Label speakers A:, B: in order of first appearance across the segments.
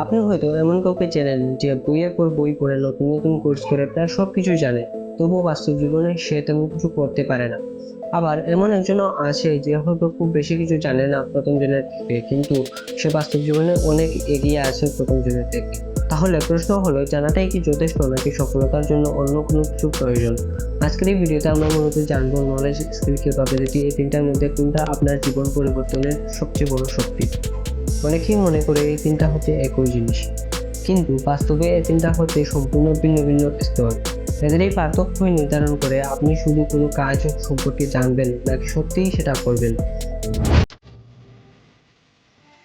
A: আপনি হয়তো এমন কাউকে চেনেন যে বইয়ের পর বই পড়ে নতুন নতুন কোর্স করে প্রায় সবকিছু জানে, তবুও বাস্তব জীবনে সে তেমন কিছু করতে পারে না। আবার এমন একজনও আছে যে হয়তো খুব বেশি কিছু জানে না প্রথম জনের থেকে, কিন্তু সে বাস্তব জীবনে অনেক এগিয়ে আছে প্রথম জনের থেকে। তাহলে প্রশ্ন হলো, জানাটাই কি যথেষ্ট নাকি সফলতার জন্য অন্য কোনো কিছু প্রয়োজন? আজকের এই ভিডিওতে আমরা মূলত জানবো নলেজ, স্কিল, ক্যাপাবিলিটি এই তিনটার মধ্যে কোনটা আপনার জীবন পরিবর্তনের সবচেয়ে বড় শক্তি। অনেকেই মনে করে এই তিনটা হচ্ছে একই জিনিস, কিন্তু বাস্তবে এই তিনটা হচ্ছে সম্পূর্ণ ভিন্ন ভিন্ন স্তর। এদের এই পার্থক্যই নির্ধারণ করে আপনি শুধু কোনো কাজ সম্পর্কে জানবেন নাকি সত্যিই সেটা করবেন।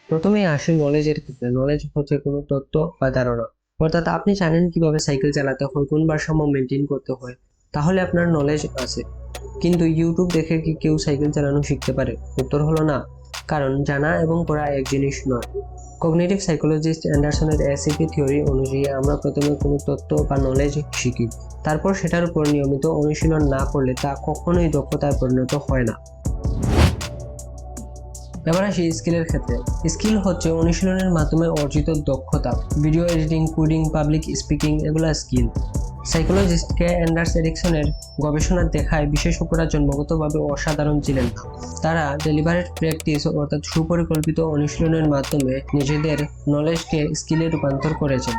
A: প্রথমেই আসি নলেজের ক্ষেত্রে। নলেজ হচ্ছে কোনো তথ্য বা ধারণা, অর্থাৎ আপনি জানেন কিভাবে সাইকেল চালাতে হয়, কোন ভারসাম্য মেনটেন করতে হয়, তাহলে আপনার নলেজ আছে। কিন্তু ইউটিউব দেখে কি কেউ সাইকেল চালানো শিখতে পারে? উত্তর হলো না, কারণ জানা এবং করা এক জিনিস নয়। কগনিটিভ সাইকোলজিস্ট অ্যান্ডারসনের এসিপি থিওরি অনুযায়ী আমরা প্রথমে কোনো তথ্য বা নলেজ শিখি, তারপর সেটার উপর নিয়মিত অনুশীলন না করলে তা কখনোই দক্ষতায় পরিণত হয় না। এবার আসি স্কিলের ক্ষেত্রে। স্কিল হচ্ছে অনুশীলনের মাধ্যমে অর্জিত দক্ষতা। Video editing, coding, public speaking এগুলো স্কিল। সাইকোলজিস্টকে অ্যান্ডার্স এরিকসনের গবেষণা দেখায় বিশেষজ্ঞরা জন্মগতভাবে অসাধারণ ছিলেন না, তারা ডেলিভারেট প্র্যাকটিস অর্থাৎ সুপরিকল্পিত অনুশীলনের মাধ্যমে নিজেদের নলেজকে স্কিলে রূপান্তর করেছেন।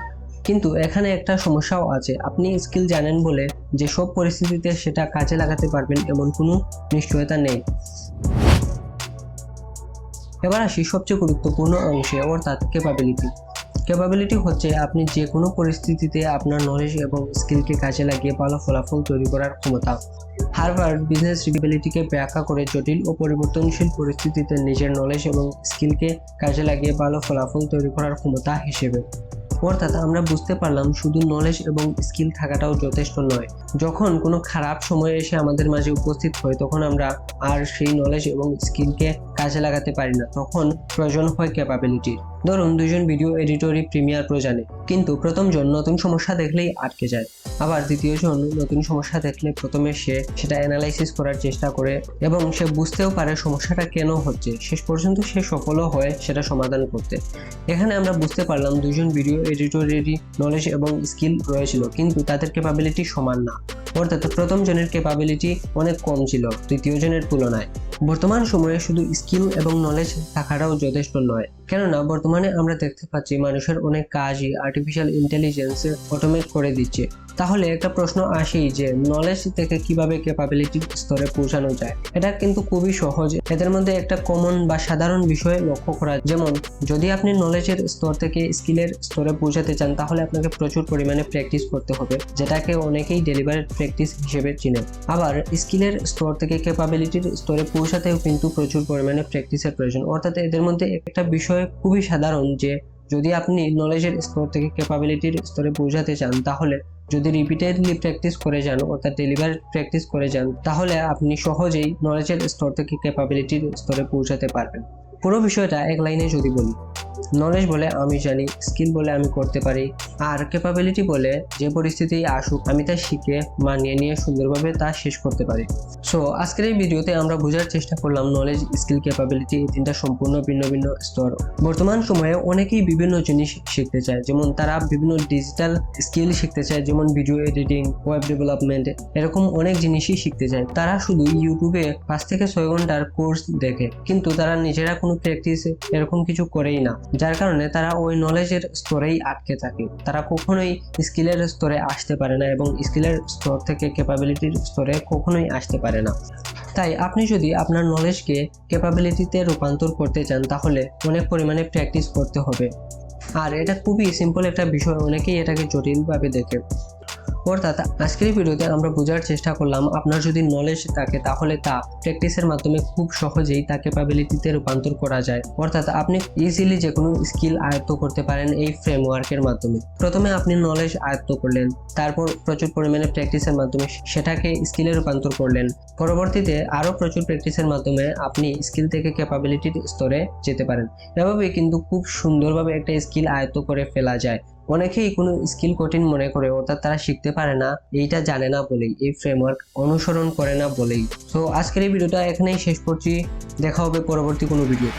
A: কিন্তু এখানে একটা সমস্যাও আছে। আপনি স্কিল জানেন বলে যে সব পরিস্থিতিতে সেটা কাজে লাগাতে পারবেন এমন কোনো নিশ্চয়তা নেই। এবার আসি সবচেয়ে গুরুত্বপূর্ণ অংশে, অর্থাৎ ক্যাপাবিলিটি। ক্যাপাবিলিটি হচ্ছে আপনি যে কোনো পরিস্থিতিতে আপনার নলেজ এবং স্কিলকে কাজে লাগিয়ে ভালো ফলাফল তৈরি করার ক্ষমতা। হার্ভার্ড বিজনেস রিভিলিটিকে ব্যাখ্যা করে জটিল ও পরিবর্তনশীল পরিস্থিতিতে নিজের নলেজ এবং স্কিলকে কাজে লাগিয়ে ভালো ফলাফল তৈরি করার ক্ষমতা হিসেবে। অর্থাৎ আমরা বুঝতে পারলাম শুধু নলেজ এবং স্কিল থাকাটাও যথেষ্ট নয়। যখন কোনো খারাপ সময় এসে আমাদের মাঝে উপস্থিত হয়, তখন আমরা আর সেই নলেজ এবং স্কিলকে কাজে লাগাতে পারি না, তখন প্রয়োজন হয় ক্যাপাবিলিটির। ধরুন, দুজন ভিডিও এডিটরই প্রিমিয়ার প্রো জানে, কিন্তু প্রথমজন নতুন সমস্যা দেখলেই আটকে যায়। আবার দ্বিতীয়জন নতুন সমস্যা দেখলে প্রথমে সে সেটা অ্যানালাইসিস করার চেষ্টা করে এবং সে বুঝতেও পারে সমস্যাটা কেন হচ্ছে, শেষ পর্যন্ত সে সফলও হয় সেটা সমাধান করতে। এখানে আমরা বুঝতে পারলাম দুজন ভিডিও এডিটরেরই নলেজ এবং স্কিল রয়েছিল, কিন্তু তাদের ক্যাপাবিলিটি সমান না। অর্থাৎ প্রথম জনের ক্যাপাবিলিটি অনেক কম ছিল তৃতীয় জনের তুলনায়। বর্তমান সময়ে শুধু স্কিল এবং নলেজ থাকাটাও যথেষ্ট নয়, কেননা বর্তমানে আমরা দেখতে পাচ্ছি মানুষের অনেক কাজই আর্টিফিশিয়াল ইন্টেলিজেন্স অটোমেট করে দিচ্ছে। তাহলে একটা প্রশ্ন আসেই যে নলেজ থেকে কিভাবে ক্যাপাবিলিটির স্তরে পৌঁছানো যায়। এটা কিন্তু খুবই সহজ। এদের মধ্যে একটা কমন বা সাধারণ বিষয় লক্ষ্য করা, যেমন যদি আপনি নলেজের স্তর থেকে স্কিলের স্তরে পৌঁছাতে চান, তাহলে আপনাকে প্রচুর পরিমাণে প্র্যাকটিস করতে হবে, যেটাকে অনেকেই ডেলিভারেট প্র্যাকটিস হিসেবে চিনেন। আবার স্কিলের স্তর থেকে ক্যাপাবিলিটির স্তরে পৌঁছাতেও কিন্তু প্রচুর পরিমাণে প্র্যাকটিসের প্রয়োজন। অর্থাৎ এদের মধ্যে একটা বিষয় খুবই সাধারণ যে যদি আপনি নলেজের স্তর থেকে ক্যাপাবিলিটির স্তরে পৌঁছাতে চান, তাহলে যদি রিপিটেডলি প্র্যাকটিস করে যান অর্থাৎ ডেলিভারেট প্র্যাকটিস করে যান, তাহলে আপনি সহজেই নলেজের স্তর থেকে ক্যাপাবিলিটির স্তরে পৌঁছাতে পারবেন। পুরো বিষয়টা এক লাইনে যদি বলি, নলেজ বলে আমি জানি, স্কিল বলে আমি করতে পারি, আর ক্যাপাবিলিটি বলে যে পরিস্থিতি আসুক আমি তা শিখে মানিয়ে নিয়ে সুন্দরভাবে তা শেষ করতে পারি। সো আজকের এই ভিডিওতে আমরা বোঝার চেষ্টা করলাম নলেজ, স্কিল, ক্যাপাবিলিটি এই তিনটা সম্পূর্ণ ভিন্ন ভিন্ন স্তর। বর্তমান সময়ে অনেকেই বিভিন্ন জিনিস শিখতে চায়, যেমন তারা বিভিন্ন ডিজিটাল স্কিল শিখতে চায়, যেমন ভিডিও এডিটিং, ওয়েব ডেভেলপমেন্ট, এরকম অনেক জিনিসই শিখতে চায়। তারা শুধু ইউটিউবে 5 থেকে 6 ঘন্টার কোর্স দেখে, কিন্তু তারা নিজেরা কোনো প্র্যাকটিস এরকম কিছু করেই না, যার কারণে তারা ওই নলেজের স্তরেই আটকে থাকে। তারা কখনোই স্কিলের স্তরে আসতে পারে না এবং স্কিলের স্তর থেকে ক্যাপাবিলিটির স্তরে কখনোই আসতে পারে না। তাই আপনি যদি আপনার নলেজকে ক্যাপাবিলিটিতে রূপান্তর করতে চান, তাহলে অনেক পরিমাণে প্র্যাকটিস করতে হবে। আর এটা খুবই সিম্পল একটা বিষয়, অনেকেই এটাকে জটিলভাবে দেখে। অর্থাৎ আজকের ভিডিওতে আমরা বোঝার চেষ্টা করলাম আপনার যদি নলেজ থাকে তাহলে তা প্র্যাকটিসের মাধ্যমে খুব সহজেই তা ক্যাপাবিলিটিতে রূপান্তর করা যায়। অর্থাৎ আপনি ইজিলি যে কোনো স্কিল আয়ত্ত করতে পারেন এই ফ্রেমওয়ার্কের মাধ্যমে। প্রথমে আপনি নলেজ আয়ত্ত করলেন, তারপর প্রচুর পরিমাণে প্র্যাকটিসের মাধ্যমে সেটাকে স্কিলে রূপান্তর করলেন, পরবর্তীতে আরও প্রচুর প্র্যাকটিসের মাধ্যমে আপনি স্কিল থেকে ক্যাপাবিলিটির স্তরে যেতে পারেন। এভাবে কিন্তু খুব সুন্দরভাবে একটা স্কিল আয়ত্ত করে ফেলা যায়। অনেকেই কোনো স্কিল কঠিন মনে করে, অর্থাৎ তারা শিখতে পারে না, এইটা জানে না বলেই, এই ফ্রেমওয়ার্ক অনুসরণ করে না বলেই। তো আজকের এই ভিডিওটা এখানেই শেষ করছি, দেখা হবে পরবর্তী কোনো ভিডিও।